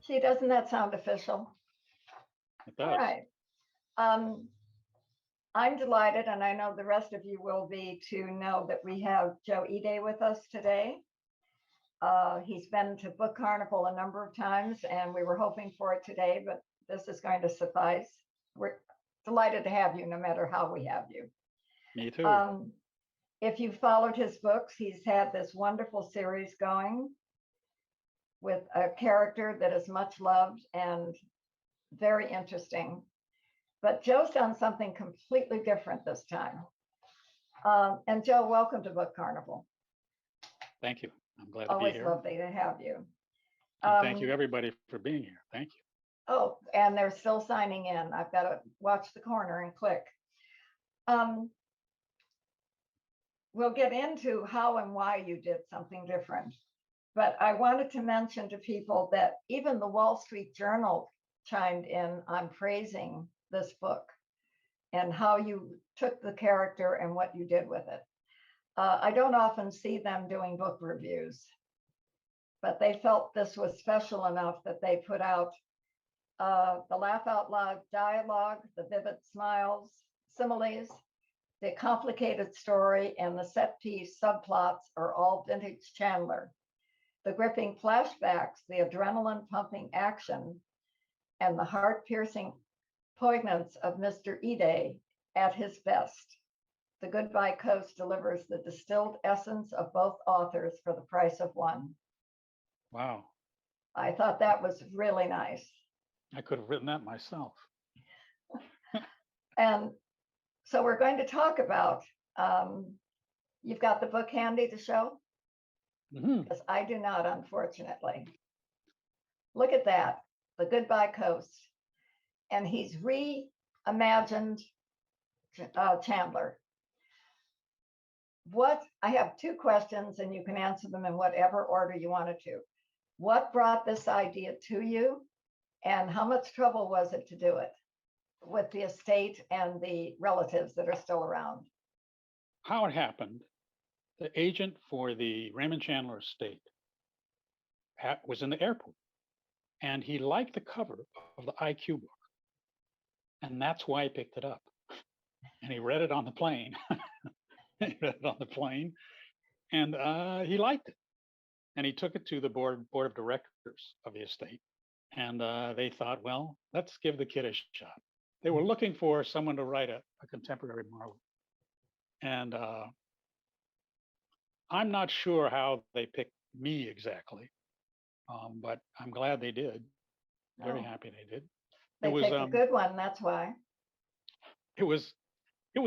Gee, doesn't that sound official? It does. All right. I'm delighted, and I know the rest of you will be, to know that we have Joe Ide with us today. He's been to Book Carnival a number of times, and we were hoping for it today, but this is going to suffice. We're delighted to have you, no matter how we have you. Me too. If you followed his books, he's had this wonderful series going with a character that is much loved and very interesting. But Joe's done something completely different this time. And Joe, welcome to Book Carnival. Thank you. I'm glad to be Always here. lovely to have you. And thank you, everybody, for being here. Thank you. Oh, and they're still signing in. I've got to watch the corner and click. We'll get into how and why you did something different. But I wanted to mention to people that even the Wall Street Journal chimed in on praising this book and how you took the character and what you did with it. I don't often see them doing book reviews, but they felt this was special enough that they put out the laugh out loud dialogue, the vivid smiles, similes, the complicated story, and the set piece subplots are all vintage Chandler. The gripping flashbacks, the adrenaline pumping action, and the heart piercing poignance of Mr. Ide at his best. The Goodbye Coast delivers the distilled essence of both authors for the price of one. Wow. I thought that was really nice. I could have written that myself. And so we're going to talk about, you've got the book handy to show? Because I do not, unfortunately. Look at that, The Goodbye Coast. And he's reimagined Chandler. I have two questions, and you can answer them in whatever order you wanted to. What brought this idea to you, and how much trouble was it to do it with the estate and the relatives that are still around? How it happened, the agent for the Raymond Chandler estate was in the airport, and he liked the cover of the IQ book, and that's why he picked it up. And he read it on the plane. He read it on the plane, and he liked it. And he took it to the board of directors of the estate, and they thought, well, let's give the kid a shot. They were looking for someone to write a contemporary Marlowe, and I'm not sure how they picked me exactly, but I'm glad they did. Very happy they did. They picked a good one, that's why. It was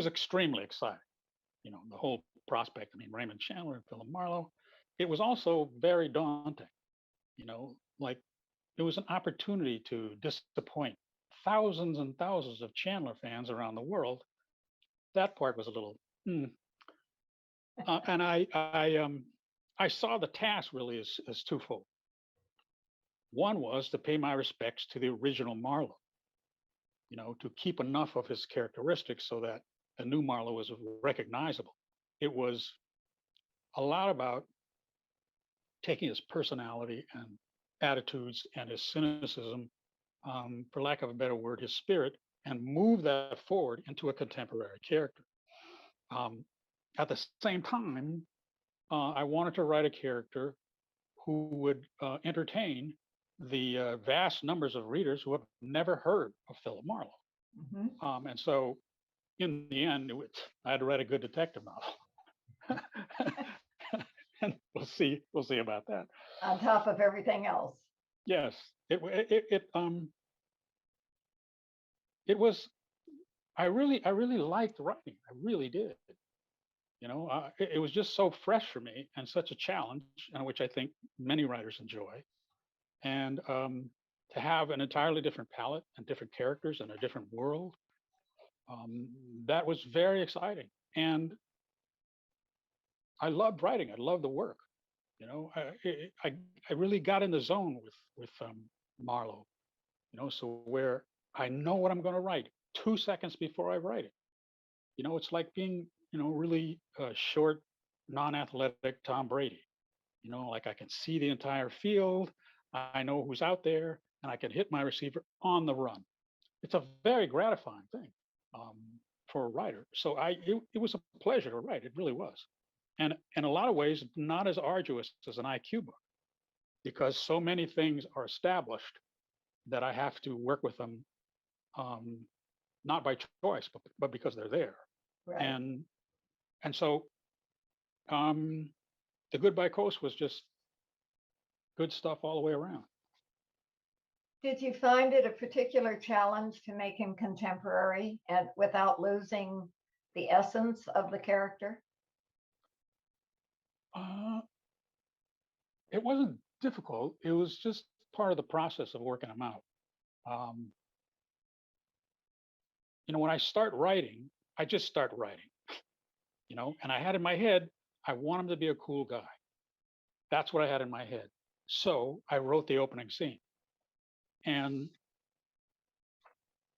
extremely exciting. You know, the whole prospect. I mean, Raymond Chandler and Philip Marlowe. It was also very daunting. You know, like it was an opportunity to disappoint thousands and thousands of Chandler fans around the world. That part was a little. And I saw the task really as twofold. One was to pay my respects to the original Marlowe. You know, to keep enough of his characteristics so that a new Marlowe was recognizable. It was a lot about taking his personality and attitudes and his cynicism, for lack of a better word, his spirit, and move that forward into a contemporary character. At the same time, I wanted to write a character who would entertain the vast numbers of readers who have never heard of Philip Marlowe. And so in the end, I had to write a good detective novel. And we'll see about that. On top of everything else. Yes, it was. I really liked writing. I really did. You know, it was just so fresh for me and such a challenge, and which I think many writers enjoy. And to have an entirely different palette and different characters and a different world, that was very exciting. And I loved writing. I loved the work. You know, I really got in the zone with Marlowe. You know, so where I know what I'm going to write 2 seconds before I write it. You know, it's like being, you know, really short, non-athletic Tom Brady. You know, like I can see the entire field. I know who's out there. and I can hit my receiver on the run. It's a very gratifying thing um, for a writer. So it was a pleasure to write. It really was. And in a lot of ways, not as arduous as an IQ book, because so many things are established that I have to work with them, not by choice, but because they're there. Right. And so the Goodbye Coast was just good stuff all the way around. Did you find it a particular challenge to make him contemporary and without losing the essence of the character? It wasn't difficult. It was just part of the process of working them out. When I start writing, I just start writing, and I had in my head, I want him to be a cool guy. That's what I had in my head. So I wrote the opening scene. And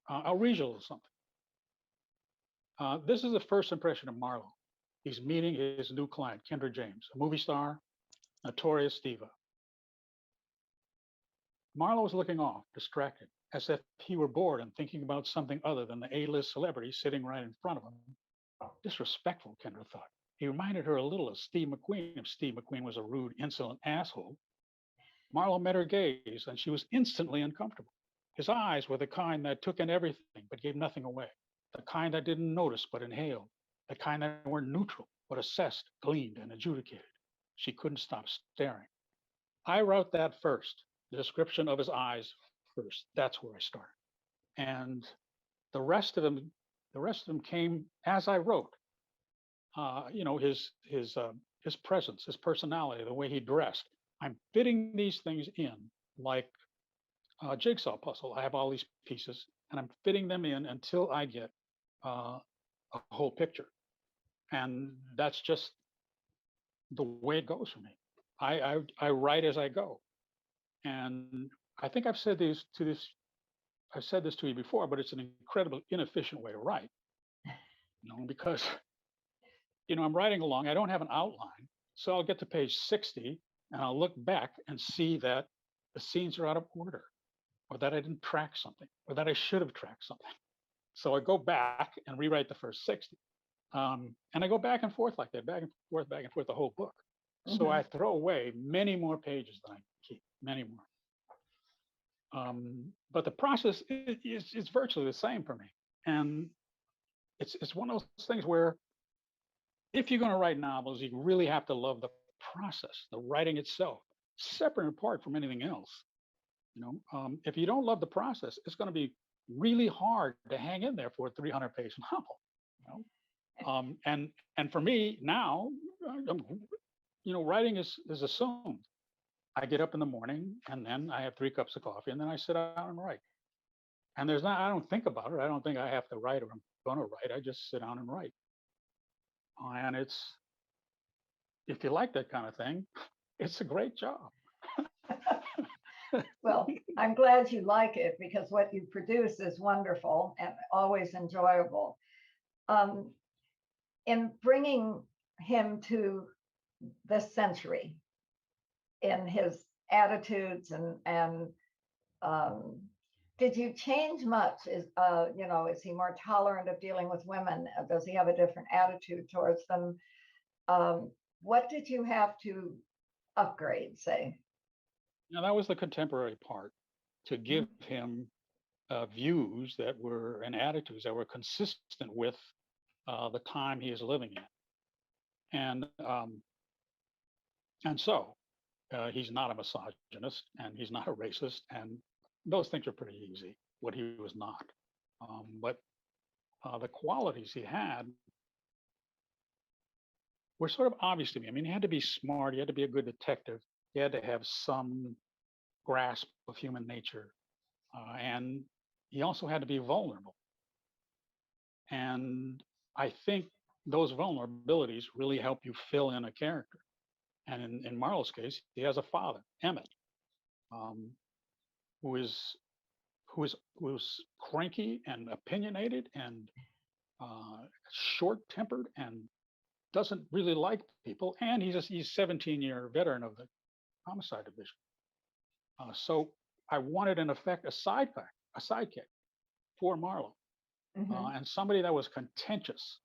I'll read you a little something. This is the first impression of Marlowe. He's meeting his new client, Kendra James, a movie star, notorious diva. Marlowe was looking off, distracted, as if he were bored and thinking about something other than the A-list celebrity sitting right in front of him. Disrespectful, Kendra thought. He reminded her a little of Steve McQueen if Steve McQueen was a rude, insolent asshole. Marlowe met her gaze, and she was instantly uncomfortable. His eyes were the kind that took in everything but gave nothing away, the kind that didn't notice but inhaled, the kind that were neutral but assessed, gleaned, and adjudicated. She couldn't stop staring. I wrote that first, the description of his eyes first. That's where I started. And the rest of them came as I wrote. His presence, his personality, the way he dressed. I'm fitting these things in like a jigsaw puzzle. I have all these pieces, and I'm fitting them in until I get a whole picture. And that's just the way it goes for me. I write as I go, and I think I've said this to you before, but it's an incredibly inefficient way to write. Because I'm writing along. I don't have an outline, so I'll get to page 60, and I'll look back and see that the scenes are out of order, or that I didn't track something, or that I should have tracked something. So I go back and rewrite the first 60. And I go back and forth like that, back and forth, the whole book. Mm-hmm. So I throw away many more pages than I keep, many more. But the process is virtually the same for me. And it's one of those things where if you're going to write novels, you really have to love the process, the writing itself, separate and apart from anything else. If you don't love the process, it's going to be really hard to hang in there for a 300-page novel. And for me now, writing is assumed. I get up in the morning, and then I have 3 cups of coffee, and then I sit down and write. And I don't think about it. I don't think I have to write or I'm going to write. I just sit down and write. And if you like that kind of thing, it's a great job. Well, I'm glad you like it, because what you produce is wonderful and always enjoyable. In bringing him to this century, in his attitudes and did you change much? Is he more tolerant of dealing with women? Does he have a different attitude towards them? What did you have to upgrade, say? Now, that was the contemporary part, to give him views that were and attitudes that were consistent with the time he is living in. And so he's not a misogynist, and he's not a racist, and those things are pretty easy, what he was not. But the qualities he had were sort of obvious to me. I mean, he had to be smart. He had to be a good detective. He had to have some grasp of human nature. And he also had to be vulnerable. And I think those vulnerabilities really help you fill in a character. And in Marlowe's case, he has a father, Emmett, who is cranky and opinionated and short-tempered and doesn't really like people. And he's 17-year veteran of the homicide division. So I wanted, in effect, a sidekick for Marlowe, Mhm. and somebody that was contentious,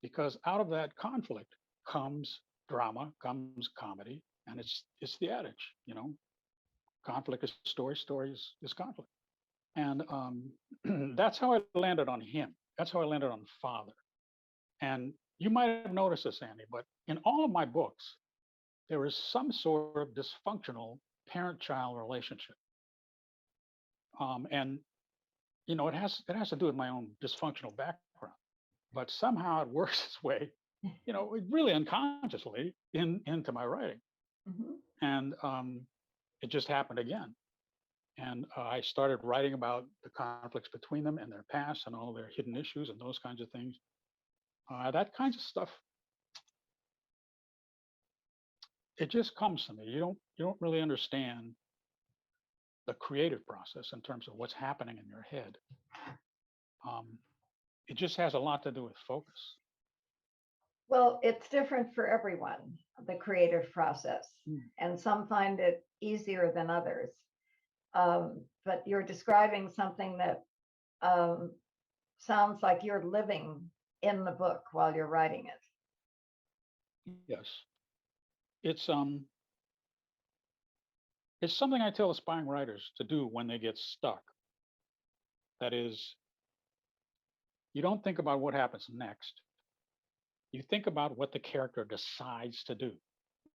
because out of that conflict comes drama, comes comedy, and it's the adage, conflict is story, story is conflict, and that's how I landed on him. That's how I landed on father. And you might have noticed this, Andy, but in all of my books, there is some sort of dysfunctional parent-child relationship, and it has to do with my own dysfunctional background, but somehow it works its way, really unconsciously into my writing, Mhm. and it just happened again. And I started writing about the conflicts between them and their past and all their hidden issues and those kinds of things. That kinds of stuff, it just comes to me. You don't really understand the creative process in terms of what's happening in your head. Um, it just has a lot to do with focus. Well, it's different for everyone, the creative process, Mm. and some find it easier than others. But you're describing something that um, sounds like you're living in the book while you're writing it. Yes, it's it's something I tell aspiring writers to do when they get stuck. That is, you don't think about what happens next. You think about what the character decides to do.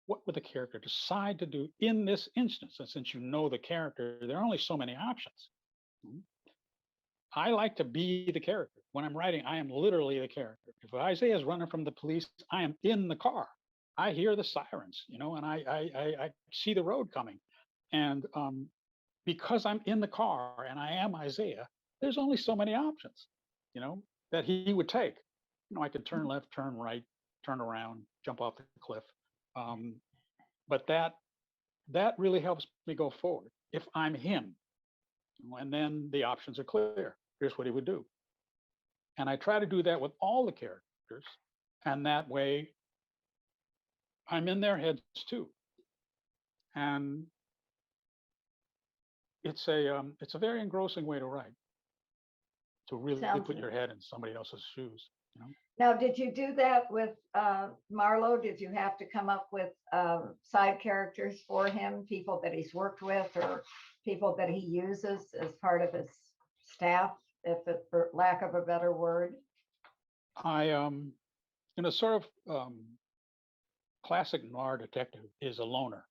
What would the character decide to do in this instance? And since you know the character, there are only so many options. Mm. I like to be the character. When I'm writing, I am literally the character. If Isaiah is running from the police, I am in the car. I hear the sirens, and I see the road coming. And because I'm in the car and I am Isaiah, there's only so many options, you know, that he would take. I could turn left, turn right, turn around, jump off the cliff. Um, but that really helps me go forward if I'm him. And then the options are clear. Here's what he would do. And I try to do that with all the characters. And that way I'm in their heads too. And it's a very engrossing way to write, to really Sounds put your head in somebody else's shoes. Now, did you do that with Marlowe? Did you have to come up with side characters for him, people that he's worked with or people that he uses as part of his staff, if it, for lack of a better word? I in a sort of classic noir detective is a loner,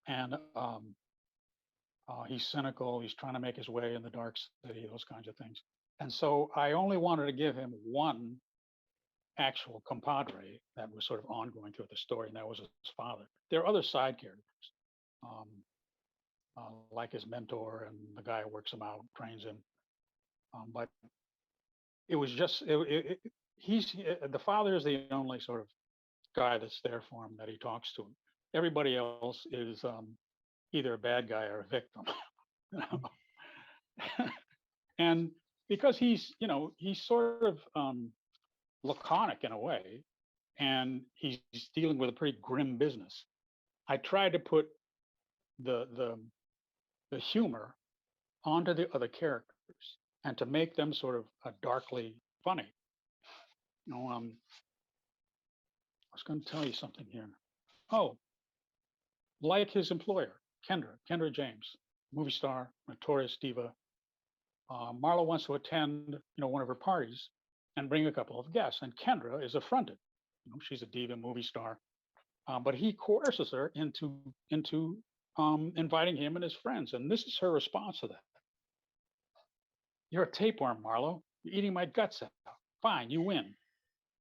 and he's cynical. He's trying to make his way in the dark city, those kinds of things. And so I only wanted to give him one actual compadre that was sort of ongoing throughout the story, and that was his father. There are other side characters, um, like his mentor and the guy who works him out, trains him. But it was just the father is the only sort of guy that's there for him, that he talks to him. Everybody else is either a bad guy or a victim. you know? And because he's sort of laconic in a way, and he's dealing with a pretty grim business. I tried to put the humor onto the other characters and to make them sort of darkly funny. I was going to tell you something here. Oh, like his employer, Kendra James, movie star, notorious diva. Marla wants to attend, one of her parties and bring a couple of guests, and Kendra is affronted. She's a diva movie star, but he coerces her into inviting him and his friends, and this is her response to that: "You're a tapeworm, Marlo. You're eating my guts out. Fine, you win.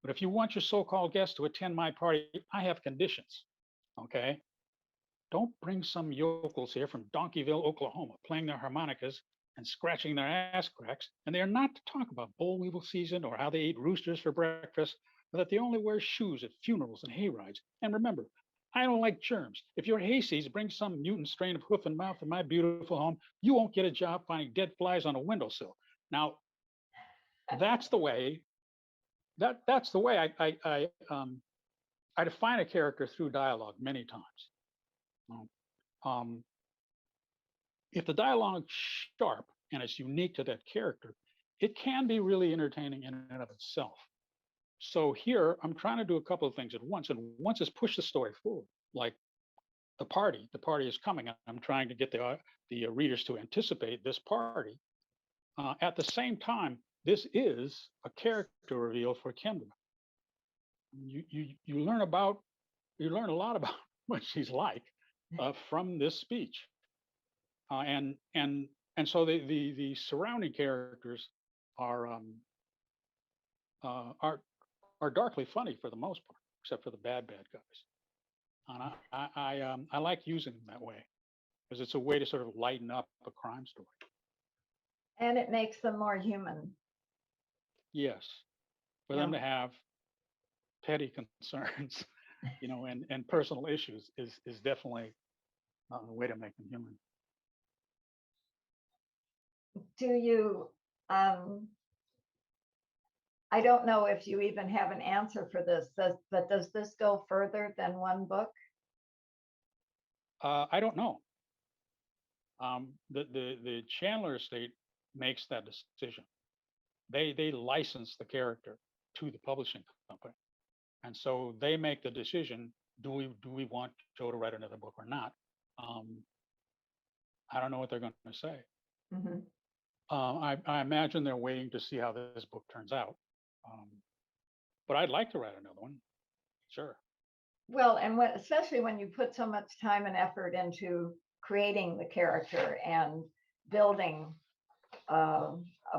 But if you want your so-called guests to attend my party, I have conditions. Okay? Don't bring some yokels here from Donkeyville, Oklahoma, playing their harmonicas and scratching their ass cracks, and they are not to talk about boll weevil season or how they eat roosters for breakfast, or that they only wear shoes at funerals and hay rides. And remember, I don't like germs. If your hayseeds bring some mutant strain of hoof and mouth in my beautiful home, you won't get a job finding dead flies on a windowsill." Now, that's the way. That's the way I define a character through dialogue many times. Um, if the dialogue's sharp and it's unique to that character, it can be really entertaining in and of itself. So here I'm trying to do a couple of things at once, and once is push the story forward. Like the party is coming. I'm trying to get the readers to anticipate this party. At the same time, this is a character reveal for Kendra. You learn a lot about what she's like from this speech, and so the surrounding characters are uh, are are darkly funny for the most part, except for the bad guys. And I like using them that way because it's a way to sort of lighten up a crime story. And it makes them more human. Yes, for Yeah. them to have petty concerns, and personal issues is definitely a way to make them human. Do you, I don't know if you even have an answer for this, but does this go further than one book? I don't know. The Chandler estate makes that decision. They license the character to the publishing company, and so they make the decision: do we want Joe to write another book or not? I don't know what they're going to say. Mm-hmm. I imagine they're waiting to see how this book turns out. But I'd like to write another one. Sure. Well, and especially when you put so much time and effort into creating the character and building a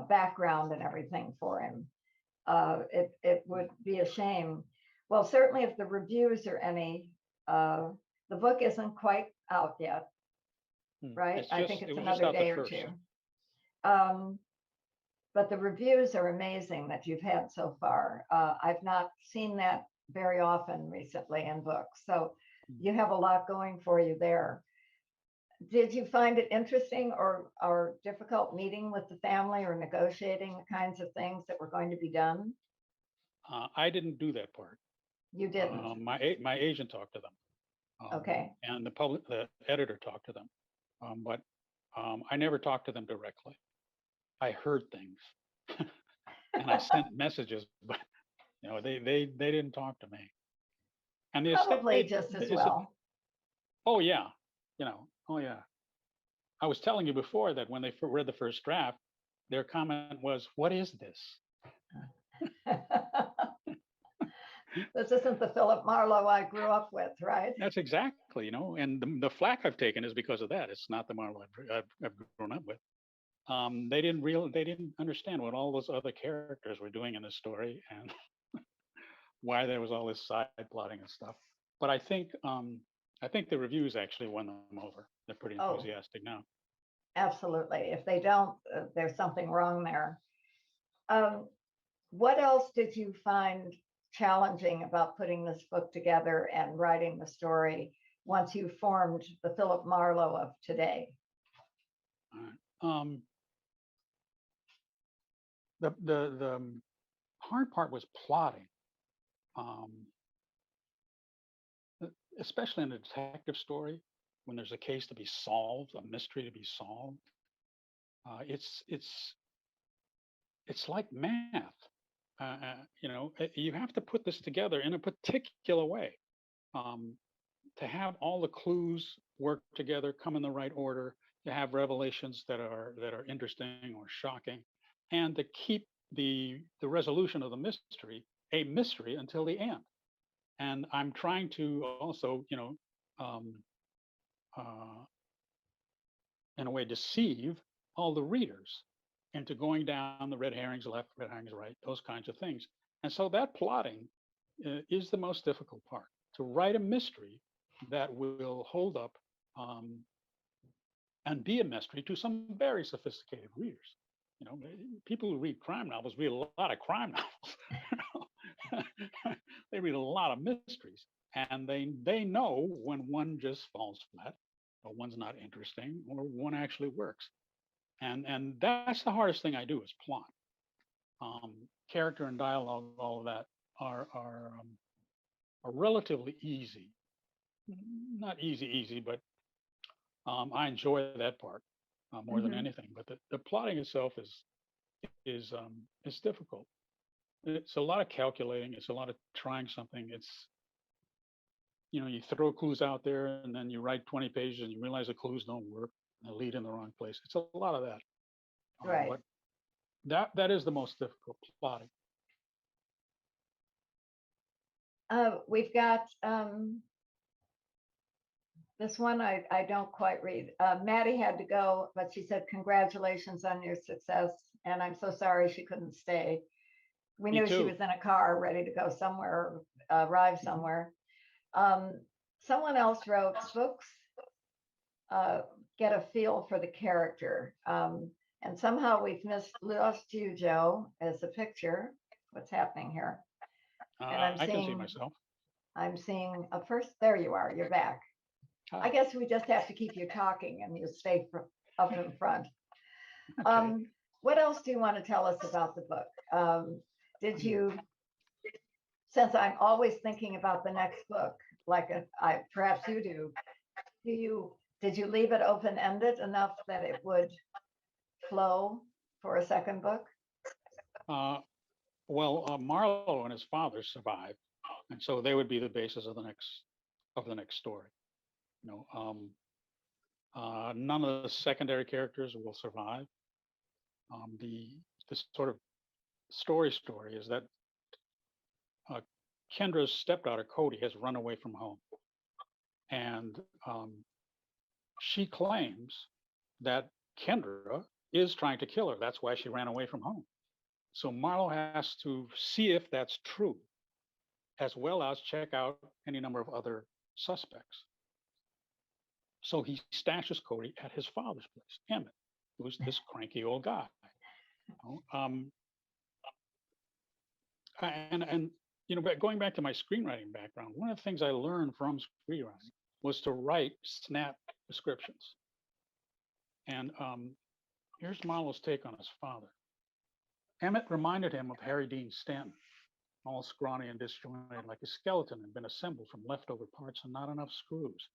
background and everything for him, it would be a shame. Well, certainly if the reviews are any, the book isn't quite out yet, right? I think it's another day or two. But the reviews are amazing that you've had so far. I've not seen that very often recently in books. So you have a lot going for you there. Did you find it interesting or difficult meeting with the family or negotiating the kinds of things that were going to be done? I didn't do that part. You didn't? My agent talked to them. Okay. And the editor talked to them. But I never talked to them directly. I heard things and I sent messages, but they didn't talk to me. And the Probably estate just as well. Oh yeah, oh yeah. I was telling you before that when they read the first draft, their comment was, "What is this?" This isn't the Philip Marlowe I grew up with, right? That's exactly, and the flack I've taken is because of that. It's not the Marlowe I've grown up with. They didn't understand what all those other characters were doing in the story and why there was all this side plotting and stuff. But I think the reviews actually won them over. They're pretty enthusiastic now. Absolutely. If they don't, there's something wrong there. What else did you find challenging about putting this book together and writing the story once you formed the Philip Marlowe of today? The hard part was plotting, especially in a detective story when there's a case to be solved, a mystery to be solved. It's like math. You have to put this together in a particular way to have all the clues work together, come in the right order, to have revelations that are interesting or shocking, and to keep the resolution of the mystery a mystery until the end. And I'm trying to also, in a way, deceive all the readers into going down the red herrings left, red herrings right, those kinds of things. And so that plotting is the most difficult part, to write a mystery that will hold up and be a mystery to some very sophisticated readers. People who read crime novels read a lot of crime novels. They read a lot of mysteries, and they know when one just falls flat, or one's not interesting, or one actually works. And that's the hardest thing I do is plot. Character and dialogue, all of that are relatively easy. Not easy, but I enjoy that part. more than anything. But the plotting itself is difficult. It's a lot of calculating. It's a lot of trying something. It's, you throw clues out there and then you write 20 pages and you realize the clues don't work and they lead in the wrong place. It's a lot of that. Right. But that is the most difficult, plotting. We've got this one I don't quite read. Maddie had to go, but she said, congratulations on your success. And I'm so sorry she couldn't stay. We knew she was in a car ready to go somewhere, arrive somewhere. Someone else wrote, books get a feel for the character. And somehow we've lost you, Joe, as a picture. What's happening here? And I can see myself. I'm seeing a first, there you are, you're back. Hi. I guess we just have to keep you talking and you stay up in front. Okay. What else do you want to tell us about the book? Did you, since I'm always thinking about the next book, like perhaps you do, did you leave it open-ended enough that it would flow for a second book? Well, Marlowe and his father survived, and so they would be the basis of the next story. None of the secondary characters will survive. The sort of story is that Kendra's stepdaughter Cody has run away from home, and she claims that Kendra is trying to kill her. That's why she ran away from home. So Marlowe has to see if that's true, as well as check out any number of other suspects. So he stashes Cody at his father's place, Emmett, who's this cranky old guy. Going back to my screenwriting background, one of the things I learned from screenwriting was to write snap descriptions. And here's Marlowe's take on his father. Emmett reminded him of Harry Dean Stanton, all scrawny and disjointed, like a skeleton had been assembled from leftover parts and not enough screws.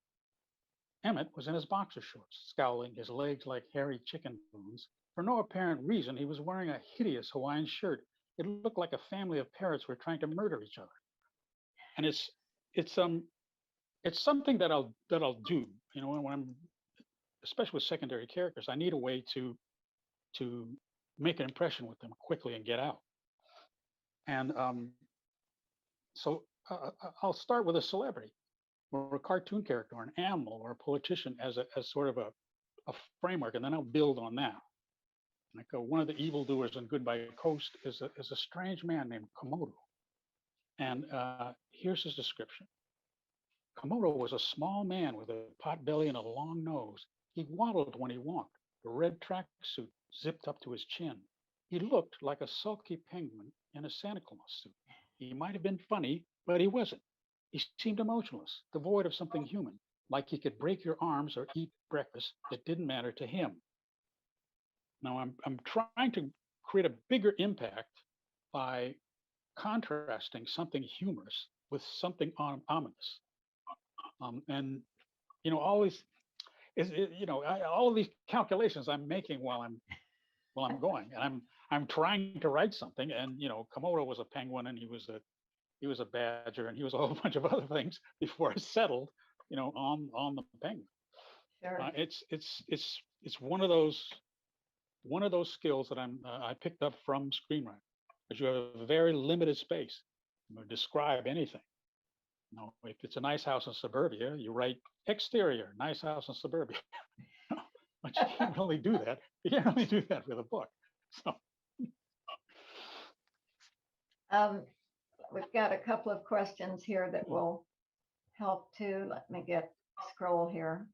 Emmett was in his boxer shorts, scowling, his legs like hairy chicken bones. For no apparent reason, he was wearing a hideous Hawaiian shirt. It looked like a family of parrots were trying to murder each other. And it's something that I'll do. When I'm, especially with secondary characters, I need a way to make an impression with them quickly and get out. And so I'll start with a celebrity or a cartoon character or an animal or a politician as sort of a framework, and then I'll build on that. Like one of the evildoers in Goodbye Coast is a strange man named Komodo. And here's his description. Komodo was a small man with a pot belly and a long nose. He waddled when he walked, a red tracksuit zipped up to his chin. He looked like a sulky penguin in a Santa Claus suit. He might have been funny, but he wasn't. He seemed emotionless, devoid of something human, like he could break your arms or eat breakfast. It didn't matter to him. Now I'm trying to create a bigger impact by contrasting something humorous with something ominous. And all these all of these calculations I'm making while I'm going, and I'm trying to write something. And Komodo was a penguin, and he was a badger, and he was a whole bunch of other things before I settled, on the penguin. Sure. It's one of those skills that I picked up from screenwriting, because you have a very limited space to describe anything. If it's a nice house in suburbia, you write exterior, nice house in suburbia. But you can't really do that. You can't really do that with a book. So we've got a couple of questions here that will help too. Let me scroll here.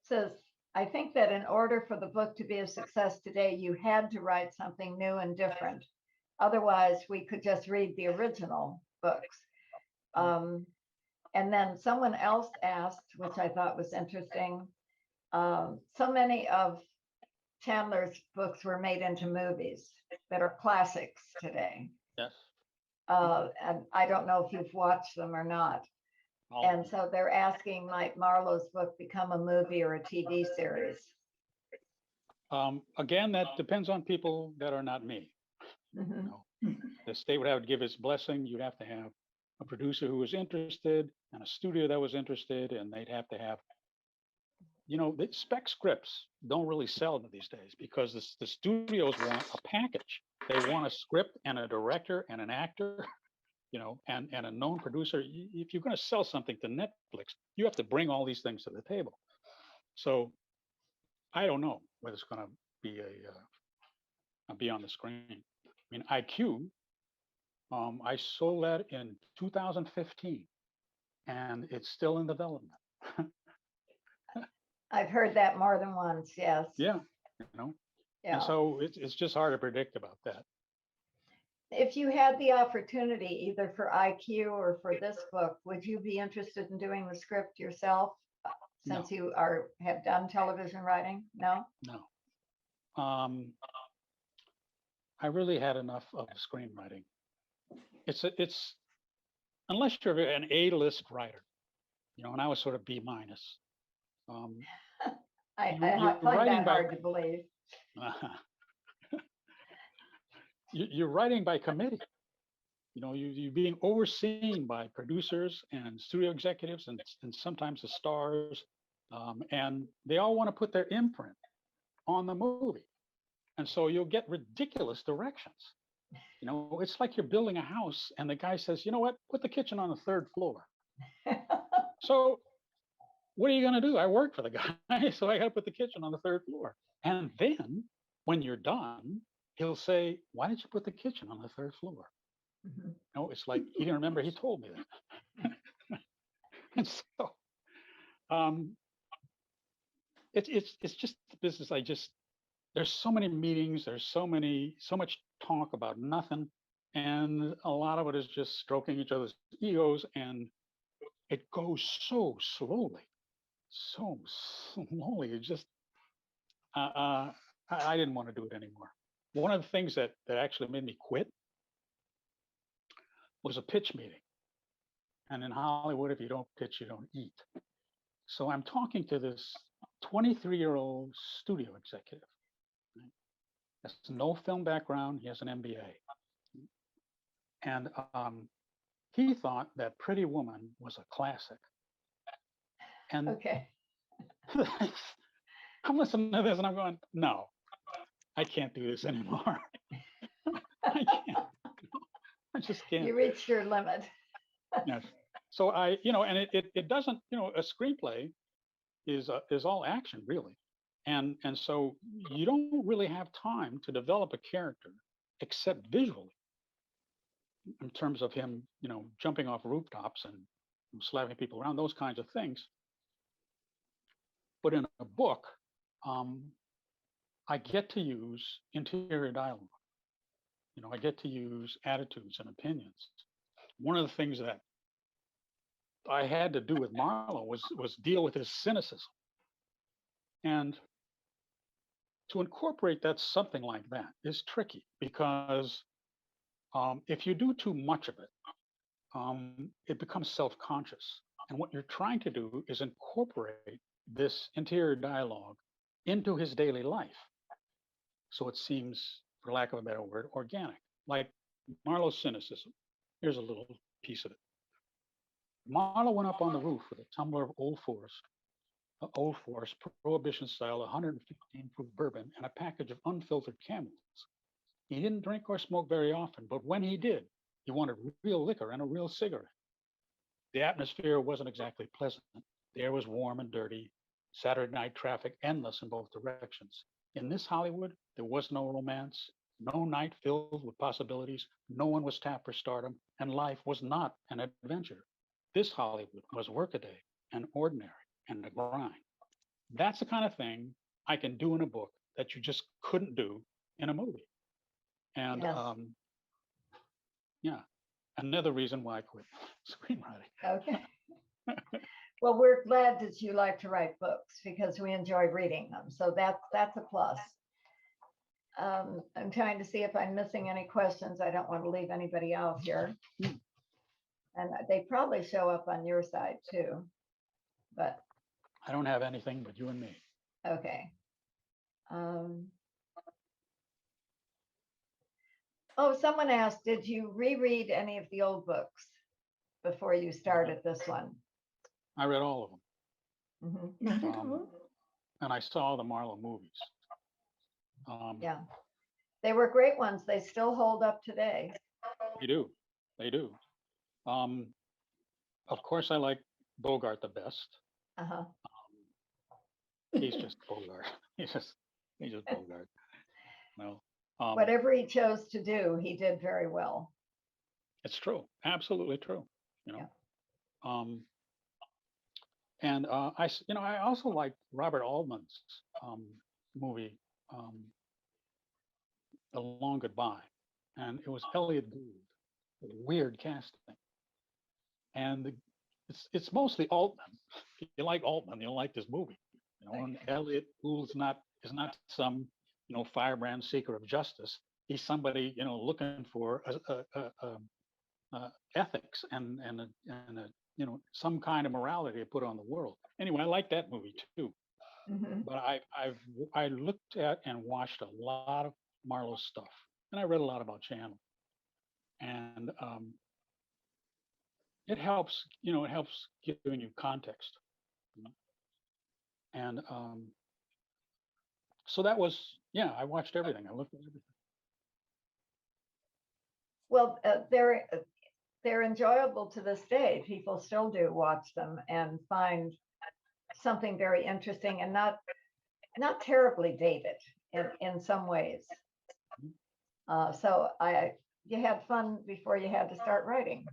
Says, I think that in order for the book to be a success today, you had to write something new and different. Otherwise, we could just read the original books. And then someone else asked, which I thought was interesting, so many of Chandler's books were made into movies that are classics today. Yes. And I don't know if you've watched them or not. And so they're asking, might Marlowe's book become a movie or a TV series? Again, that depends on people that are not me. Mhm. You know, the state would have to give its blessing. You'd have to have a producer who was interested and a studio that was interested, and they'd have to have, the spec scripts don't really sell these days because the studios want a package. They want a script and a director and an actor, and a known producer. If you're going to sell something to Netflix, you have to bring all these things to the table. So I don't know whether it's going to be on the screen. I mean, IQ, I sold that in 2015, and it's still in development. I've heard that more than once. Yes. Yeah, and Yeah. so it's just hard to predict about that. If you had the opportunity, either for IQ or for this book, would you be interested in doing the script yourself, since No. you have done television writing? No. No. I really had enough of screenwriting. It's unless you're an A-list writer, and I was sort of B minus. I you're find writing that hard to believe. You're writing by committee. You're being overseen by producers and studio executives and sometimes the stars, and they all want to put their imprint on the movie, and so you'll get ridiculous directions. It's like you're building a house and the guy says, you know what, put the kitchen on the third floor. So what are you going to do? I work for the guy, so I got to put the kitchen on the third floor. And then when you're done, he'll say, why did you put the kitchen on the third floor? Mhm. It's like he didn't remember he told me that. And so it's just the business. There's so many meetings, there's so much talk about nothing, and a lot of it is just stroking each other's egos, and it goes so slowly. It just I didn't want to do it anymore. One of the things that actually made me quit was a pitch meeting. And in Hollywood, if you don't pitch, you don't eat. So I'm talking to this 23-year-old studio executive. Has no film background. He has an MBA. And he thought that Pretty Woman was a classic. And Okay. I'm listening to this and I'm going, no, I can't do this anymore. I can't. I just can't. You reached your limit. Yes. So and it doesn't, a screenplay is all action really. And so you don't really have time to develop a character except visually, in terms of him, jumping off rooftops and slapping people around, those kinds of things. But in a book, I get to use interior dialogue. I get to use attitudes and opinions. One of the things that I had to do with Marlowe was deal with his cynicism. And to incorporate something like that is tricky because if you do too much of it, it becomes self-conscious. And what you're trying to do is incorporate this interior dialogue into his daily life. So it seems, for lack of a better word, organic. Like Marlowe's cynicism. Here's a little piece of it. Marlowe went up on the roof with a tumbler of Old Forest Prohibition style 115 proof bourbon and a package of unfiltered Camels. He didn't drink or smoke very often, but when he did, he wanted real liquor and a real cigarette. The atmosphere wasn't exactly pleasant. The air was warm and dirty. Saturday night traffic endless in both directions. In this Hollywood, there was no romance, no night filled with possibilities. No one was tapped for stardom, and life was not an adventure. This Hollywood was workaday and ordinary and a grind. That's the kind of thing I can do in a book that you just couldn't do in a movie. And Yes. Yeah, another reason why I quit screenwriting. Okay. Well, we're glad that you like to write books because we enjoy reading them. So that's a plus. I'm trying to see if I'm missing any questions. I don't want to leave anybody out here. And they probably show up on your side too, but I don't have anything but you and me. okay. Oh, someone asked, did you reread any of the old books before you started this one? I read all of them. Mhm. Not at all. And I saw the Marlowe movies. Yeah, they were great ones. They still hold up today. They do. They do. Of course, I like Bogart the best. Uh-huh. He's just Bogart. He's just Bogart. No, Whatever he chose to do, he did very well. it's true. Absolutely true. You know. And I also like Robert Altman's movie, The Long Goodbye, and it was Elliot Gould. Weird casting, and it's mostly Altman. If you like Altman, you'll like this movie. You know, and Elliot Gould is not some firebrand seeker of justice. He's somebody looking for ethics and some kind of morality to put on the world. Anyway, I like that movie too. Mhm. But I looked at and watched a lot of Marlowe stuff, and I read a lot about Chandler, and it helps. It helps giving you context, you know? And so that was I watched everything. I looked at everything. Well, they're enjoyable to this day. People still do watch them and find something very interesting and not terribly dated in some ways. So you had fun before you had to start writing.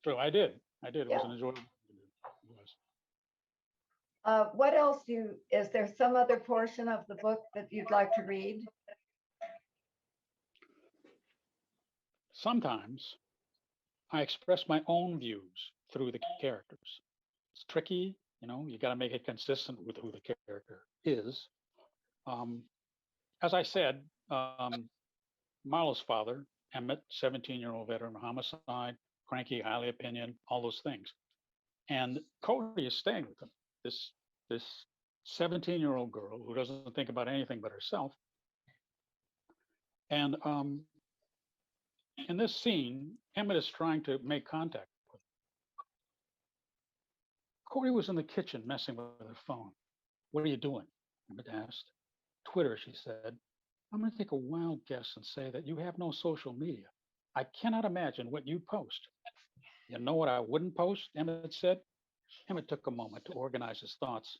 So I did. It Yeah. was an enjoyable. It was. What else is there some other portion of the book that you'd like to read? Sometimes I express my own views through the characters. It's tricky, you got to make it consistent with who the character is. As I said, Marlowe's father, Emmett, 17-year-old veteran of homicide, cranky, highly opinion, all those things. And Cody is staying with him. This 17-year-old girl who doesn't think about anything but herself. And in this scene, Emmett is trying to make contact with her. Cody was in the kitchen messing with her phone. What are you doing? Emmett asked. Twitter, she said. I'm going to take a wild guess and say that you have no social media. I cannot imagine what you post. You know what I wouldn't post? Emmett said. Emmett took a moment to organize his thoughts.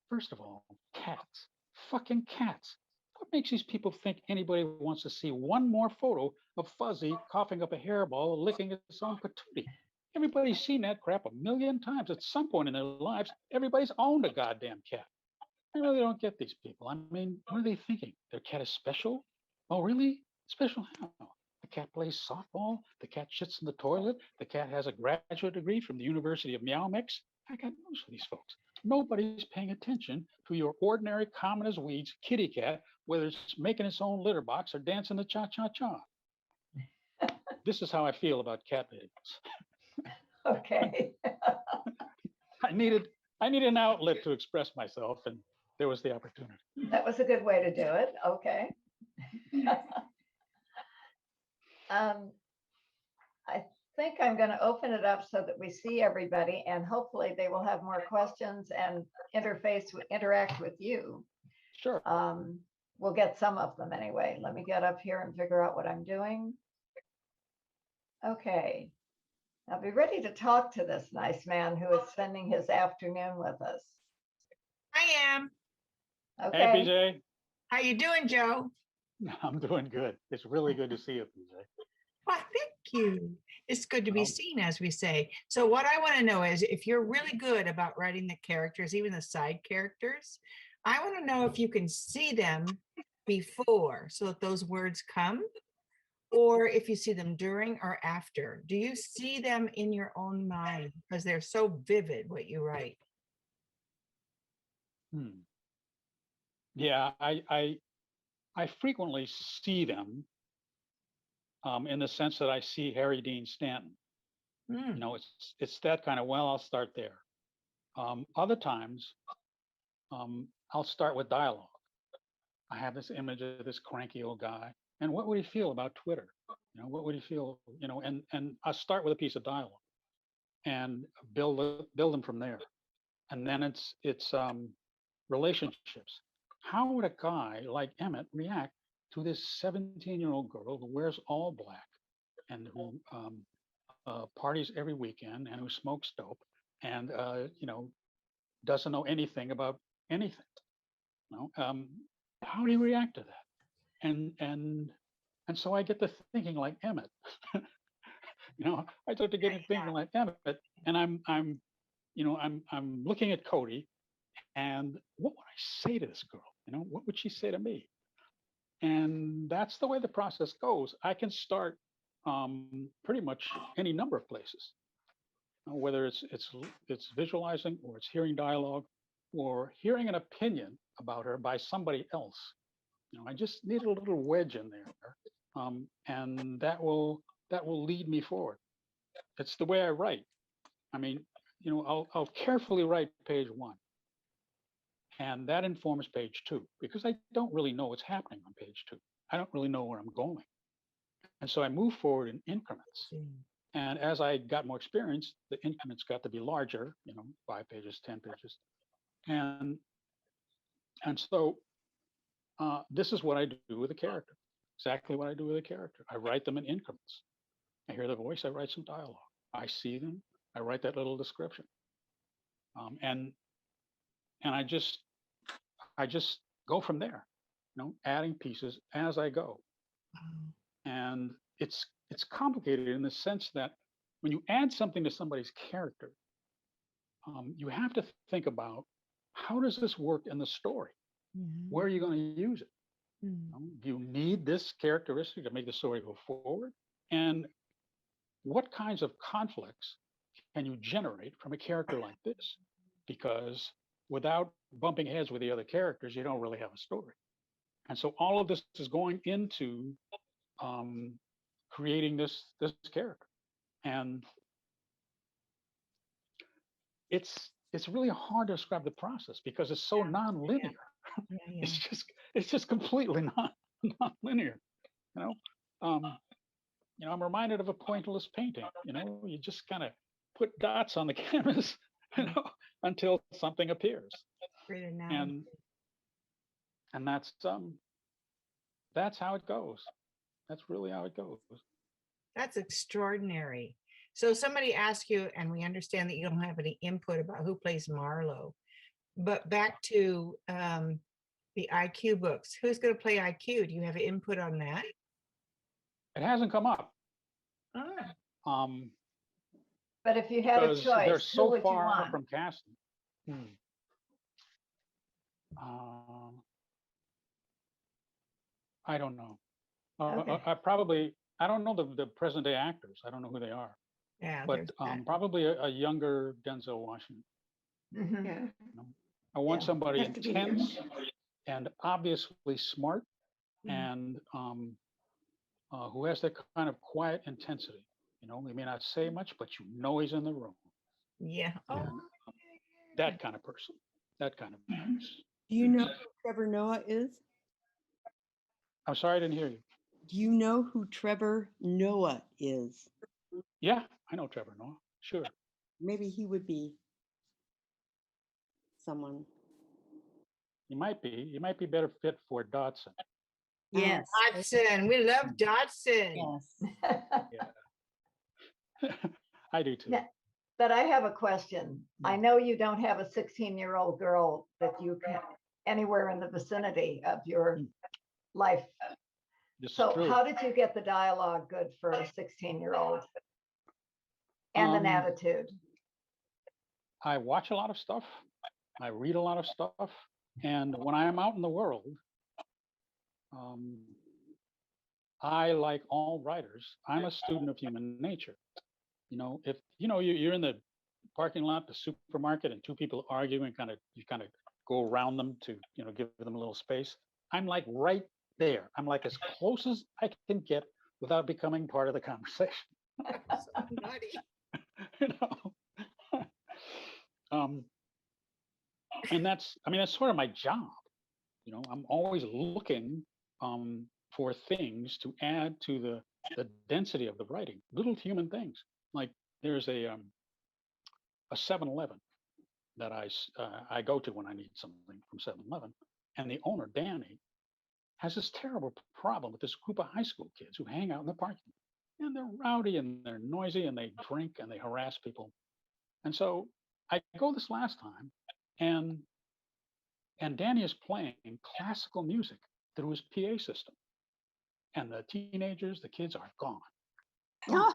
First of all, cats. Fucking cats. What makes these people think anybody wants to see one more photo of Fuzzy coughing up a hairball, licking its own patootie? Everybody's seen that crap a million times. At some point in their lives, everybody's owned a goddamn cat. I really don't get these people. I mean, what are they thinking? Their cat is special? Oh, really? Special how? The cat plays softball. The cat shits in the toilet. The cat has a graduate degree from the University of Meow Mix. I got news for these folks. Nobody's paying attention to your ordinary, common as weeds kitty cat, whether it's making its own litter box or dancing the cha-cha-cha. This is how I feel about cat videos. Okay. I needed an outlet to express myself, and there was the opportunity. That was a good way to do it. Okay. I think I'm going to open it up so that we see everybody, and hopefully they will have more questions and interact with you. Sure. We'll get some of them anyway. Let me get up here and figure out what I'm doing. Okay. I'll be ready to talk to this nice man who is spending his afternoon with us. I am. Okay. Hey, PJ. How you doing, Joe? I'm doing good. It's really good to see you, PJ. Well, thank you. It's good to be seen, as we say. So what I want to know is if you're really good about writing the characters, even the side characters, I want to know if you can see them before so that those words come, or if you see them during or after. Do you see them in your own mind? Because they're so vivid, what you write. Yeah, I frequently see them in the sense that I see Harry Dean Stanton. Mm. You know, it's that kind of, well, I'll start there. Other times, I'll start with dialogue. I have this image of this cranky old guy, and what would he feel about Twitter? You know, what would he feel? You know, and I start with a piece of dialogue and build them from there. And then it's relationships. How would a guy like Emmett react to this 17-year-old girl who wears all black and who parties every weekend and who smokes dope and you know, doesn't know anything about anything? You know, how do you react to that? And so I get to thinking like Emmett. You know, I start to get to thinking like Emmett, and I'm you know, I'm looking at Cody, and what would I say to this girl? You know, what would she say to me? And that's the way the process goes. I can start pretty much any number of places, whether it's visualizing or it's hearing dialogue or hearing an opinion about her by somebody else. You know, I just need a little wedge in there, and that will lead me forward. It's the way I write. I mean, you know, I'll carefully write page one, and that informs page two because I don't really know what's happening on page two. I don't really know where I'm going, and so I move forward in increments. And as I got more experience, the increments got to be larger. You know, 5 pages, 10 pages, and so this is what I do with a character. Exactly what I do with a character. I write them in increments. I hear the voice. I write some dialogue. I see them. I write that little description. And I just go from there. You know, adding pieces as I go. And it's complicated in the sense that when you add something to somebody's character, you have to think about how does this work in the story? Where are you going to use it? Do you need this characteristic to make the story go forward? And what kinds of conflicts can you generate from a character like this? Because without bumping heads with the other characters, you don't really have a story. And so all of this is going into creating this character, and it's really hard to describe the process because it's so non-linear. It's just completely non-linear. You know, um, you know, I'm reminded of a pointless painting. You know, you just kind of put dots on the canvas, you know, until something appears. And and that's how it goes. That's really how it goes. That's extraordinary. So somebody asks you, and we understand that you don't have any input about who plays Marlowe, but back to the IQ books. Who's going to play IQ? Do you have input on that? It hasn't come up. Oh. But if you had a Because choice, they're who so would you far want? from casting. I don't know. Okay. I don't know the present day actors. I don't know who they are. Yeah, But there's that. probably a younger Denzel Washington. Mhm. Yeah. You know? I want Yeah. somebody Has to be intense and obviously smart Mm. and who has that kind of quiet intensity. You know, he may not say much, but you know he's in the room. Yeah. And Oh, that kind of person. That kind of voice. Do you know who Trevor Noah is? I'm sorry, I didn't hear you. Do you know who Trevor Noah is? Yeah, I know Trevor Noah. Sure. Maybe he would be someone. He might be. He might be better fit for Dotson. Yes. Dotson. We love Dotson. Yes. Yeah. I do too. Yeah. But I have a question. I know you don't have a 16-year-old girl that you can anywhere in the vicinity of your life. This is So true. how did you get the dialogue good for a 16-year-old and an attitude? I watch a lot of stuff. I read a lot of stuff. And when I am out in the world, I, like all writers, I'm a student of human nature. You know, if you know you're in the parking lot, the supermarket, and two people argue, and you kind of go around them to, you know, give them a little space. I'm like right there. I'm like as close as I can get without becoming part of the conversation. So nutty. you know. um, and that's, I mean, that's sort of my job. You know, I'm always looking for things to add to the density of the writing, little human things. Like there's a 7-Eleven that I go to when I need something from 7-Eleven, and the owner Danny has this terrible problem with this group of high school kids who hang out in the parking lot, and they're rowdy and they're noisy and they drink and they harass people. And so I go this last time, and Danny is playing classical music through his PA system, and the teenagers, the kids are gone. Gone.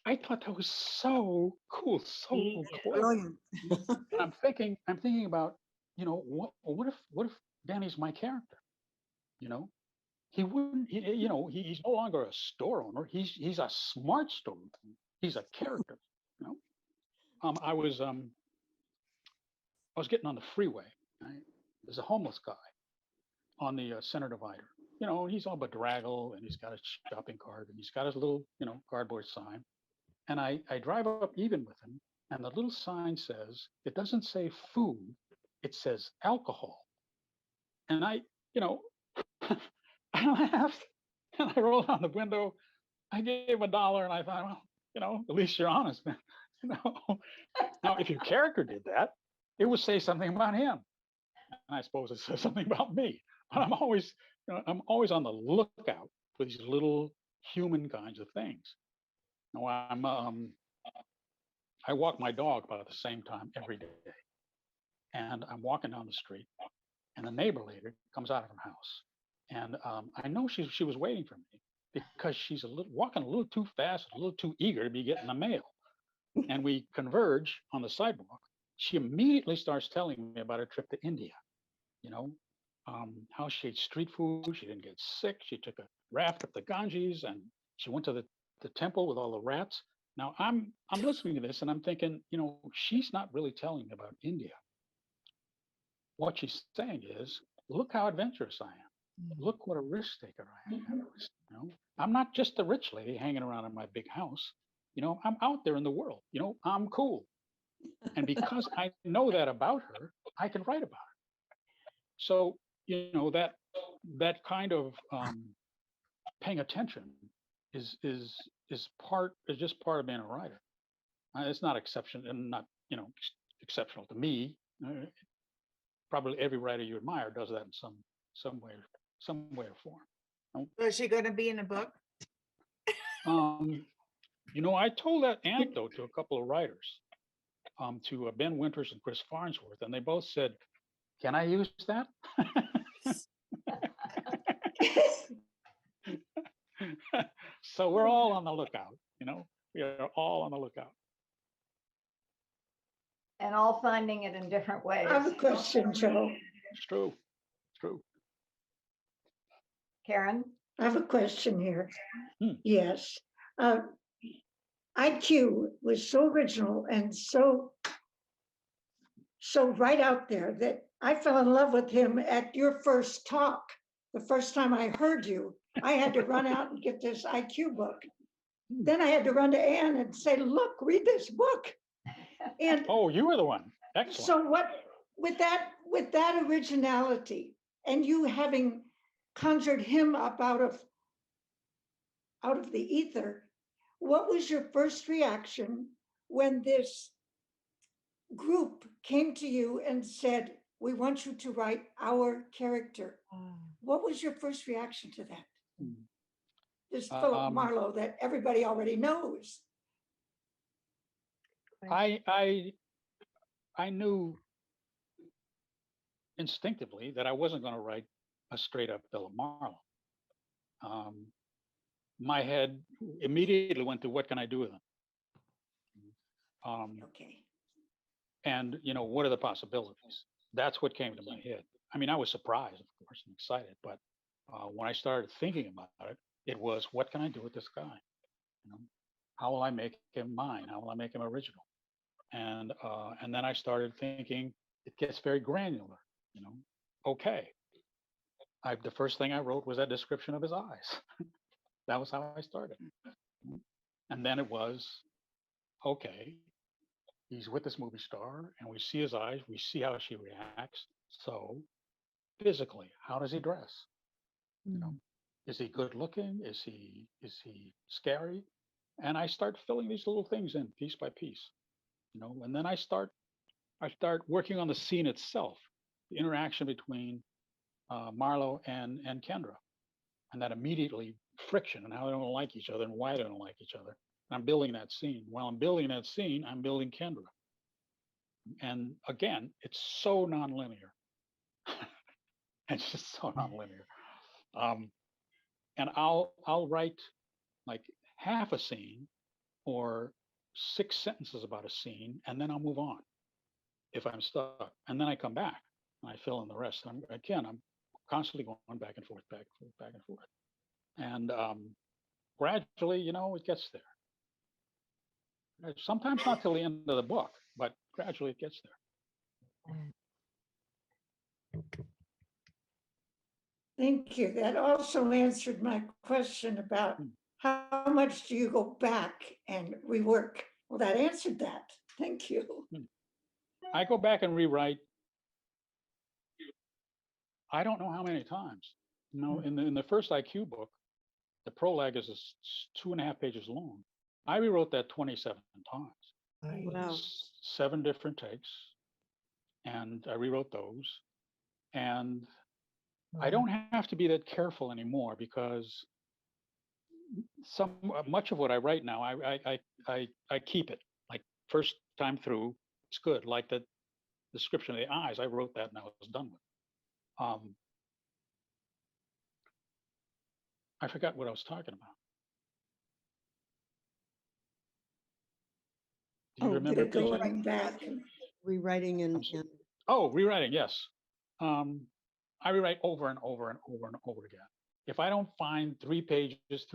I thought that was so cool, so clever. Brilliant. And I'm thinking about, you know, what if Danny's my character? You know, he wouldn't, you know, he's no longer a store owner. He's a smart store owner. He's a character. You know, I was getting on the freeway. Right? There's a homeless guy on the center divider. You know, he's all bedraggled, and he's got a shopping cart, and he's got his little, you know, cardboard sign. And I drive up even with him, and the little sign says, it doesn't say food, it says alcohol. And I, you know, I laughed and I rolled down the window. I gave him $1 and I thought, well, you know, at least you're honest, man. You know, now if your character did that, it would say something about him. And I suppose it says something about me. But I'm always, you know, I'm always on the lookout for these little human kinds of things. Now I walk my dog about the same time every day. And I'm walking down the street, and the neighbor lady comes out of her house. And I know she was waiting for me because she's walking a little too fast, a little too eager to be getting the mail. And we converge on the sidewalk. She immediately starts telling me about her trip to India. You know, how she ate street food. She didn't get sick. She took a raft up the Ganges, and she went to the temple with all the rats. Now I'm listening to this and I'm thinking, you know, she's not really telling me about India. What she's saying is, look how adventurous I am. Look what a risk taker I am. You know, I'm not just the rich lady hanging around in my big house. You know, I'm out there in the world. You know, I'm cool. And because I know that about her, I can write about her. So, you know, that kind of paying attention is just part of being a writer. It's not exception and not, you know, exceptional to me. Probably every writer you admire does that in some way or form. So is she going to be in a book? You know, I told that anecdote to a couple of writers, to Ben Winters and Chris Farnsworth, and they both said, "Can I use that?" So we're all on the lookout. You know, we are all on the lookout. And all finding it in different ways. I have a question, Joe. It's true. It's true. Karen? I have a question here. Hmm. Yes. IQ was so original and so right out there that I fell in love with him at your first talk. The first time I heard you, I had to run out and get this IQ book. Then I had to run to Anne and say, look, read this book. And Oh, you were the one. Excellent. so what, with that originality and you having conjured him up out of the ether, what was your first reaction when this group came to you and said, we want you to write our character? What was your first reaction to that? This Philip Marlowe that everybody already knows. I knew instinctively that I wasn't going to write a straight up Philip Marlowe. My head immediately went to, what can I do with him? Okay. And, you know, what are the possibilities? That's what came to my head. I mean, I was surprised, of course, and excited, but when I started thinking about it, it was, what can I do with this guy? You know, how will I make him mine? How will I make him original? And then I started thinking, it gets very granular. You know, okay. The first thing I wrote was that description of his eyes. That was how I started. And then it was, okay, he's with this movie star and we see his eyes, we see how she reacts. So physically, how does he dress? You know, is he good looking? Is he scary? And I start filling these little things in piece by piece, and then I start working on the scene itself, the interaction between Marlowe and Kendra, and that immediately friction and how they don't like each other and why they don't like each other. And I'm building that scene. While I'm building that scene, I'm building Kendra. And again, it's so nonlinear. It's just so nonlinear. Um, and I'll write like half a scene or 6 sentences about a scene, and then I'll move on if I'm stuck. And then I come back and I fill in the rest. And I'm constantly going back and forth, back and forth, back and forth. And gradually, it gets there. Sometimes not till the end of the book, but gradually it gets there. Thank you. That also answered my question about how much do you go back and rework? Well, that answered that. Thank you. I go back and rewrite. I don't know how many times. In the first IQ book, the prologue is 2.5 pages long. I rewrote that 27 times. Wow. 7 different takes, and I rewrote those. And I don't have to be that careful anymore because much of what I write now, I keep it. Like first time through, it's good. Like the description of the eyes, I wrote that and I was done with. I forgot what I was talking about. Do you remember? Going back. Rewriting and Rewriting, yes. I rewrite over and over and over and over again. If I don't find 3 pages,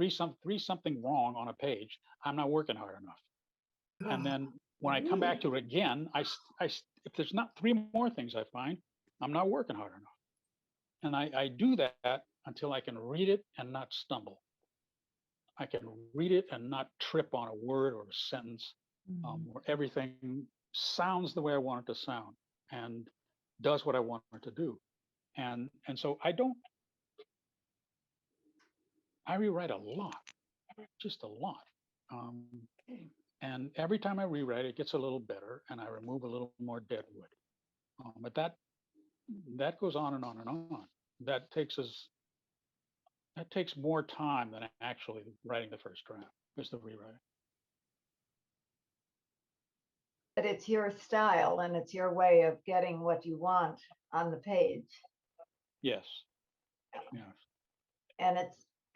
something wrong on a page, I'm not working hard enough. And then when I come back to it again, if there's not 3 more things I find, I'm not working hard enough. And I do that until I can read it and not stumble. I can read it and not trip on a word or a sentence, where everything sounds the way I want it to sound and does what I want it to do. And so I rewrite a lot, just a lot. And every time I rewrite, it gets a little better and I remove a little more dead wood. But that goes on and on and on. That takes more time than actually writing the first draft, is the rewriting. But it's your style and it's your way of getting what you want on the page. Yes.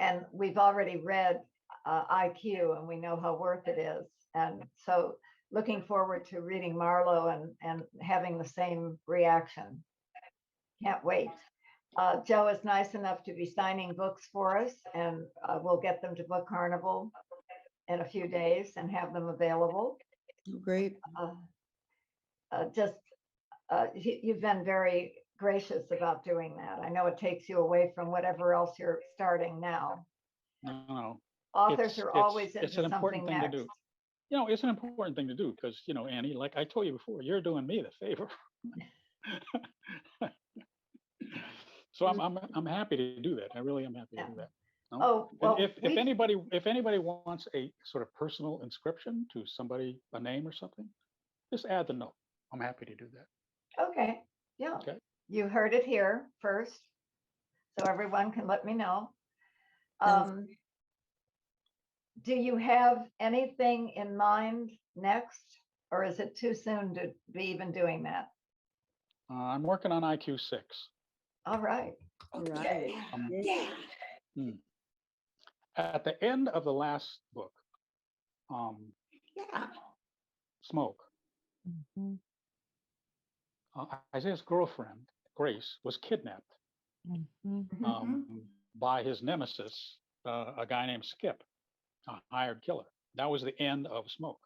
And we've already read IQ and we know how worth it is. And so looking forward to reading Marlowe and having the same reaction. Can't wait. Joe is nice enough to be signing books for us, and we'll get them to Book Carnival in a few days and have them available. Great. You've been very gracious about doing that. I know it takes you away from whatever else you're starting now. No. Authors are always into it's an important something thing next. to do. It's an important thing to do because, Annie, like I told you before, you're doing me the favor. So I'm happy to do that. I really am happy to do that. No? Oh, well, if anybody wants a sort of personal inscription to somebody, a name or something, just add the note. I'm happy to do that. okay. Yeah. Okay. You heard it here first, so everyone can let me know. Do you have anything in mind next, or is it too soon to be even doing that? I'm working on IQ 6. All right. Right. Yeah. At the end of the last book, Yeah. Smoke, Isaiah's girlfriend, Grace, was kidnapped by his nemesis, a guy named Skip, a hired killer. That was the end of Smoke.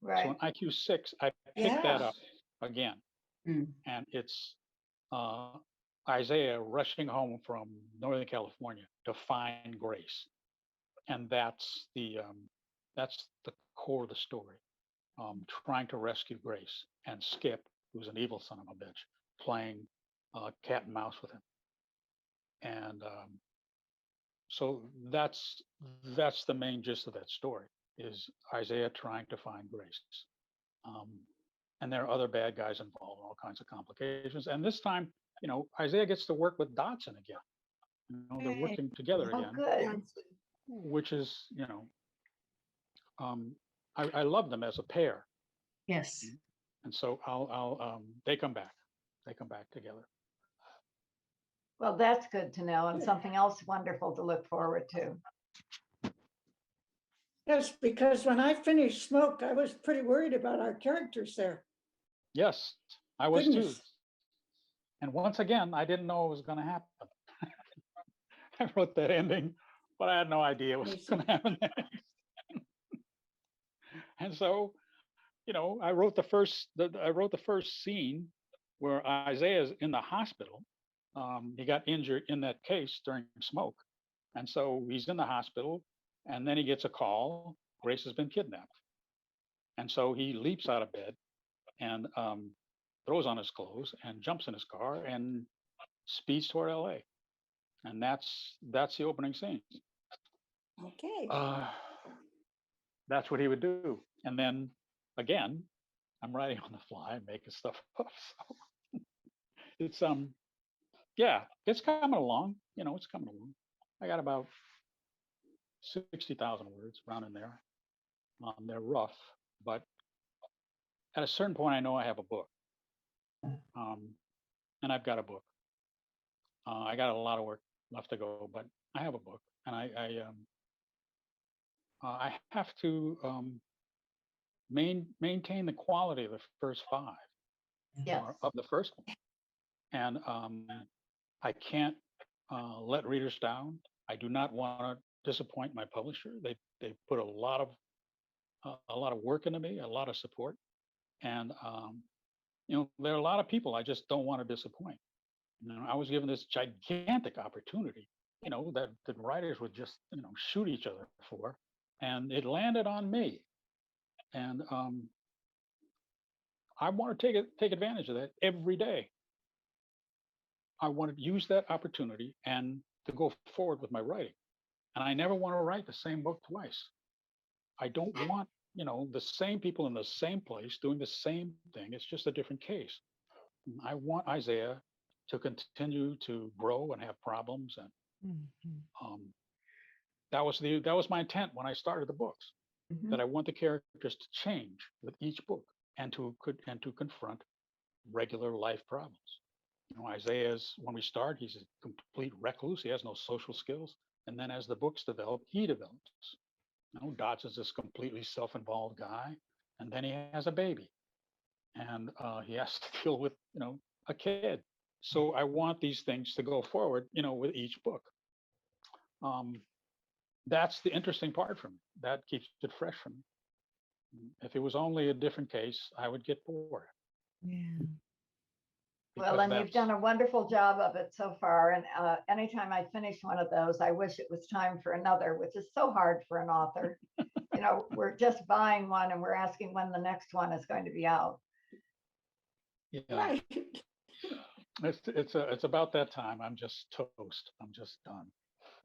Right. So in IQ 6, I picked that up again. And it's Isaiah rushing home from Northern California to find Grace. And that's the That's the core of the story. Trying to rescue Grace, and Skip, who's an evil son of a bitch, playing cat and mouse with him. And so that's the main gist of that story, is Isaiah trying to find Grace. And there are other bad guys involved, all kinds of complications. And this time, Isaiah gets to work with Dodson again. They're Hey. working together Oh, again, good. which is, I love them as a pair. Yes. And so they come back. They come back together. Well, that's good to know, and something else wonderful to look forward to. Yes, because when I finished Smoke, I was pretty worried about our characters there. Yes, I was too. Goodness. And once again, I didn't know it was going to happen. I wrote that ending, but I had no idea what was going to happen next. And so, I wrote the first scene where Isaiah's in the hospital. He got injured in that case during Smoke, and so he's in the hospital, and then he gets a call: Grace has been kidnapped. And so he leaps out of bed and throws on his clothes and jumps in his car and speeds toward LA. And that's the opening scene. Okay. That's what he would do. And then again, I'm writing on the fly, making stuff up. So it's it's coming along. It's coming along. I got about 60,000 words around in there. They're rough, but at a certain point, I know I have a book. And I've got a book. I got a lot of work left to go, but I have a book, and I have to maintain the quality of the first 5 Yes. of the first one, and I can't let readers down. I do not want to disappoint my publisher. They put a lot of work into me, a lot of support, and there are a lot of people I just don't want to disappoint. I was given this gigantic opportunity, that writers would just, shoot each other for, and it landed on me. And I want to take advantage of that every day. I want to use that opportunity and to go forward with my writing. And I never want to write the same book twice. I don't want, the same people in the same place doing the same thing. It's just a different case. I want Isaiah to continue to grow and have problems, and that was my intent when I started the books. Mhm. That I want the characters to change with each book, and to confront regular life problems. Isaiah's, when we start, he's a complete recluse. He has no social skills, and then as the books develop, he develops. Dodson's this completely self-involved guy, and then he has a baby, and he has to deal with a kid. So I want these things to go forward, with each book. That's the interesting part for me. That keeps it fresh for me. If it was only a different case, I would get bored. Yeah. Well, and you've done a wonderful job of it so far. And anytime I finish one of those, I wish it was time for another, which is so hard for an author. We're just buying one and we're asking when the next one is going to be out. Yeah, Right. it's about that time. I'm just toast. I'm just done.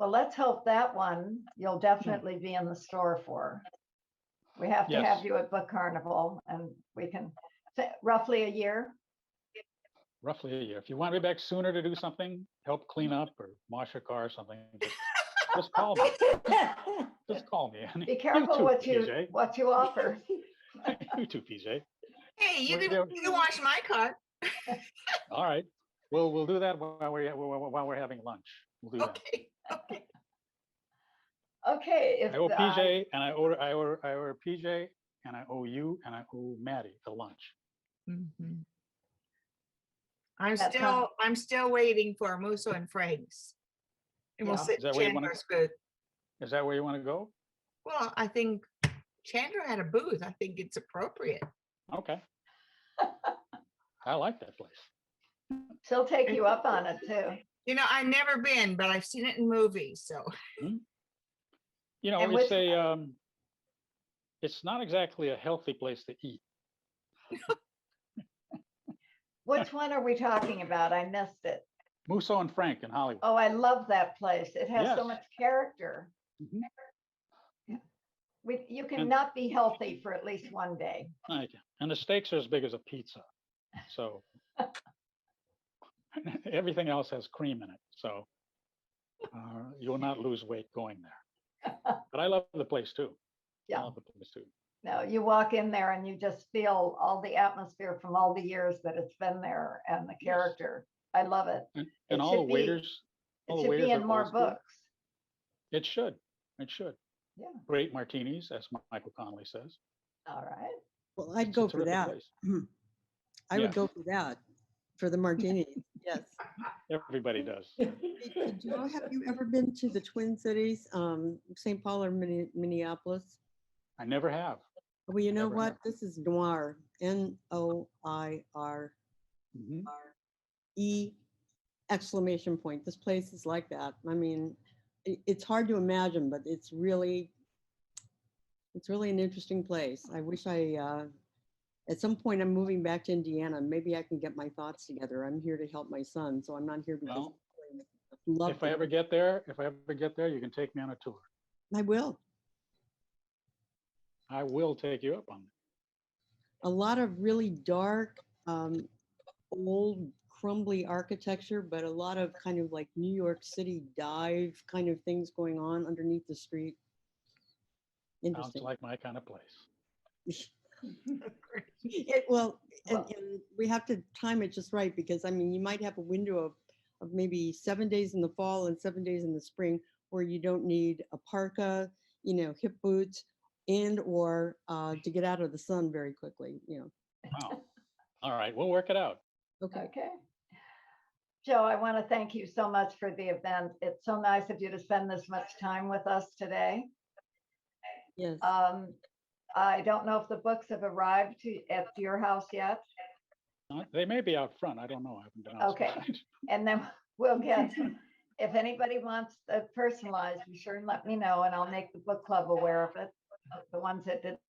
Well, let's hope that one you'll definitely be in the store for. We have to have you at Book Carnival, and we can roughly a year. Roughly a year. If you want me back sooner to do something, help clean up or wash your car or something, just call me. Just call me. Be careful too, what you offer. You too, PJ. Hey, you can wash my car. All right. We'll do that while we're having lunch. We'll do that. Okay. Okay. I owe PJ and I owe PJ and I owe you and I owe Maddie the lunch. Mm-hmm. I'm still waiting for Musso and Frank's. And we'll sit in Chandler's booth. Is that where you want to go? Well, I think Chandler had a booth. I think it's appropriate. Okay. I like that place. She'll take you up on it too. I've never been, but I've seen it in movies. So, it's it's not exactly a healthy place to eat. Which one are we talking about? I missed it. Musso and Frank in Hollywood. Oh, I love that place. It has so Yes. much character. Mhm. You And- cannot be healthy for at least one day. Thank you. And the steaks are as big as a pizza. So everything else has cream in it. So you will not lose weight going there. But I love the place too. I Yeah. love the place too. No, you walk in there and you just feel all the atmosphere from all the years that it's been there and the character. I love it. And It all should the be- waiters, It all the should be waiters in are more old school. books. It should. It should. Yeah. Great martinis, as Michael Connolly says. All right. Well, I'd It's a go for terrific that. place. I Yeah. would go for that, for the martini. Yes. Everybody does. Hey, Joe, have you ever been to the Twin Cities, St. Paul or Minneapolis? I never have. Well, you know Never what? have. This is Noir, Noire, Mhm. exclamation point. This place is like that. I mean, it's hard to imagine, but it's really an interesting place. I wish at some point I'm moving back to Indiana. Maybe I can get my thoughts together. I'm here to help my son, so I'm not here because Well, I love if I it. ever get there, you can take me on a tour. I will. I will take you up on it. A lot of really dark, old, crumbly architecture, but a lot of kind of like New York City dive kind of things going on underneath the street. Sounds Interesting. like my kind of place. Well, Well- and we have to time it just right because I mean, you might have a window of maybe 7 days in the fall and 7 days in the spring where you don't need a parka, hip boots, and or to get out of the sun very quickly. Wow. All right, we'll work it out. Okay. Okay. Joe, I want to thank you so much for the event. It's so nice of you to spend this much time with us today. Yes. I don't know if the books have arrived at your house yet. They may be out front. I don't know. I haven't been Okay. outside. And then we'll get, if anybody wants a personalized, be sure and let me know and I'll make the book club aware of it. The ones that didn't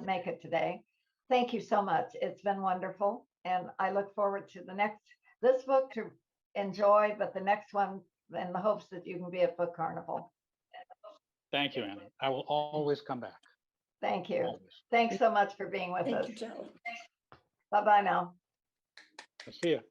make it today. Thank you so much. It's been wonderful. And I look forward to this book to enjoy, but the next one in the hopes that you can be at Book Carnival. Thank you, Annie. I will always come back. Thank you. Always. Thanks so much for being with us. Thank you, Joe. Bye-bye now. I'll see you.